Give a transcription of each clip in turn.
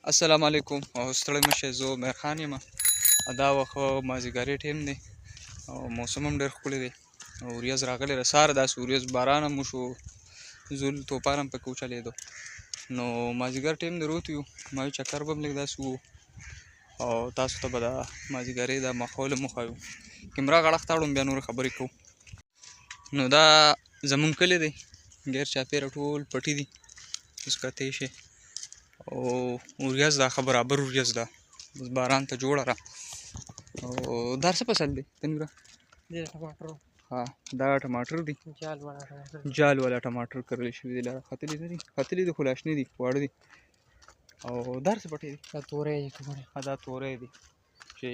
السلام علیکم او ستړي مشه زه عمر خان یم. دا وخت مازدیګري ټیم دی او موسم هم ډېر ښکلی دی او وریځ راغلی ده سهار داسې وریځ باران هم وشو زول توپان هم پکې وچلېدو نو مازدیګر ټیم دی روت یو ما ویل چکر به هم لږ داسې ووهو او تاسو ته به د مازدیګرۍ دا ماحول هم وښایو کیمره غړښ ته اړوم بیا نورې خبرې کوو. نو دا زمونږ کلی دی ګیر چاپېره ټول پټي دي اوس کتی شئ او وریځ دا ښه برابر وریځ ده بس باران ته جوړه ده او دا څه فصل دی تنوره؟ ها دا ټماټر دي جال والا ټماټر کرل شوي دي لاره ختلي نه دي ختلي دي خو لا شنه دي واړه دي او دا څه پټی دی؟ دا توری دی. دا توری دی چې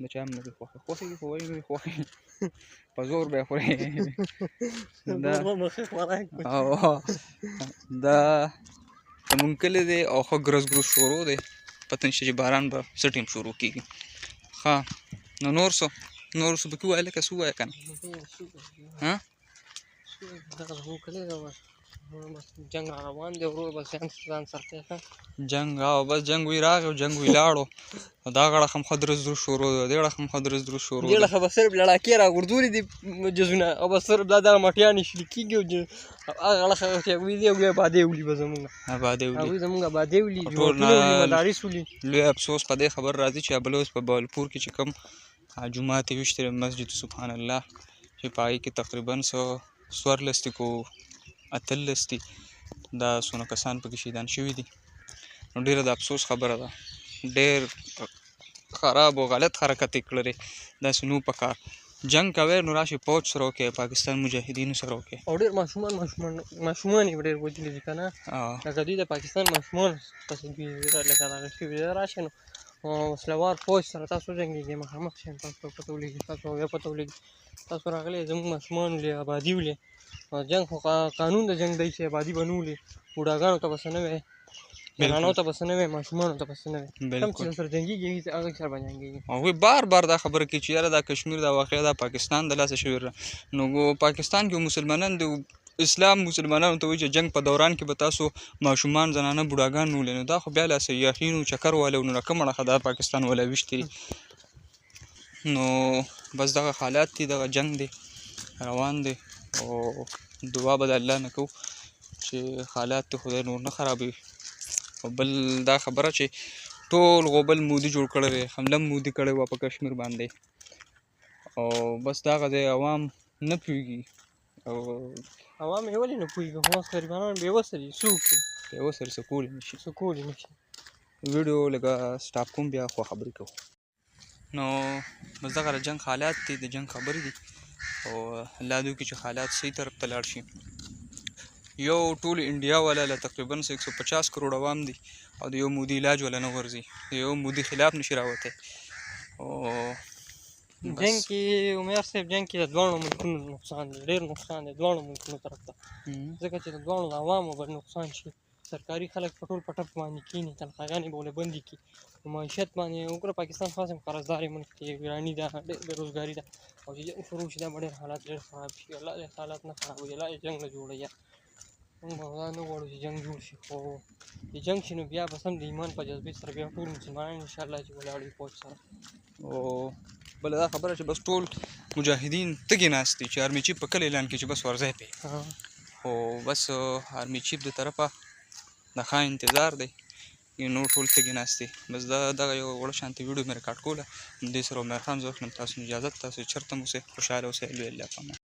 د چا هم نه دي خوښه خوښې دي خو وایي نه دي خوښې په زور به یې خورې دا زمونږ کلی دی او ښه ګرز ګرز شروع دی پته نشته چې باران به څه ټیم شروع کېږي. ښه نو نور څه پکې ووایه لکه څه ووایه که نه جنګ را روان دی ورور بس ځان سره کوې جنګ او بس جنګ وی راغی او جنګ وی لاړو دا غړښ هم ښه درز درز شروع دی دې غړښ هم ښه درز درز شروع دی دې غړښ به صرف لړاکې را غورځولي دي جزونه او بس صرف دا دغه مټیانې شلي کېږي او هغه غړښ چې هغوی دي هغوی ابادۍ ولي به زمونږ هغوی زمونږ ابادۍ ولي جوماتونه ولي مدارس ولي. لوی افسوس په دې خبر راځي چې بل اوس په بهاولپور کې چې کوم جومات یې ویشتی دی مسجد سبحان الله چې په هغې کې تقریبا څوارلس دي که 18 دي دا څونه کسان پکې شهیدان شوي دي نو ډېره د افسوس خبره ده ډېر خراب او غلط حرکت یې کړی داسې نو په کار جنګ کوئ نو راشئ فوج سره وکړئ پاکستان مجاهدینو سره وکړئ او ډېر ماشومان یې ډېر وژلي دي که نه لکه دوی د پاکستان ماشومان پسې دوی لکه دغه شوي دي راشئ نو وسلوار فوج سره تاسو وجنګېږئ مخامخ شئ تاسو ته پته ولګي تاسو بیا پته ولګي تاسو راغلي زموږ ماشومان ولې ابادي ولې جنګ خو قانون د جنګ دی چې ابادي به نه ولې بوډاګانو ته به څه نه وی زنانو ته به څه نه وی ماشومانو ته به څه نه وی کوم چې سره جنګېږي هغه سره به جنګېږي. هغوی بار بار دا خبره کوي چې یاره دا کشمیر دا واقعه دا پاکستان د لاسه شوې ده نو پاکستان کې مسلمانان د اسلام مسلمانانو ته وایي چې جنګ په دوران کې به تاسو ماشومان زنانه بوډاګان نه ولې نو دا خو بیا له سیاحینو چکر والو نو کومه نښه دا پاکستان والا ویشتي نو بس دغه حالات دي دغه جنګ دی روان دی او دعا به د الله نه کوو چې حالات دې خدای نور نه خرابوي او بل دا خبره چې ټول غوبل مودي جوړ کړی دی حمله مودي کړی وه په کشمیر باندې او بس دغه دی عوام نه پوهېږي او عوام یې ولې نه پوهېږي خو اوس غریبانان بېوسه دي څه وکړي بېوسه دي څه کولی نه شي ویډیو لږه سټاپ کوم بیا خو خبرې کوو. نو بس دغه د جنګ حالات دي د جنګ خبرې دي او الله دې وکړي چې حالات صحیح طرف ته لاړ شي. یو ټول انډیا والا له تقریبا 150 کروڑ عوام دي او د یو مودي علاج والا نه غورځي د یو مودي خلاف نشي راوتی او جنګ کې عمر صاحب جنګ کې د دواړو ملکونو نقصان دی ډېر نقصان دی دواړو ملکونو طرف ته ځکه چې د دواړو د عوامو به نقصان شي سرکاري خلک په ټول په ټپ باندې کښېني تنخواګانې به ورله بندې کړي په معیشت باندې وګوره پاکستان خاص هم قرضداري ملک دی ګراني ده ډېر بېروزګاري ده او چې جنګ شروع شي دا به ډېر حالات ډېر خراب شي الله دې حالات نه خرابوي الله دې جنګ نه جوړوي موږ به دا نه غواړو چې جنګ جوړ شي خو چې جنګ شي نو بیا بس هم د ایمان په جذبې سره بیا ټول مسلمانان انشاءالله چې ولاړ وي فوج سره او بله دا خبره چې بس ټول مجاهدین تږي ناست دي چې آرمي چیف په کله اعلان کړي چې بس ورځئ پې خو بس آرمي چیف د طرفه د ښه انتظار دی نور ټول تږي ناست دي بس دغه یو وړه شانتې ویډیو مې ریکارډ کوله دې سره عمر خان زه اخلم تاسو اجازت تاسو چېرته هم اوسئ خوشحاله اوسئ لوی الله پامان.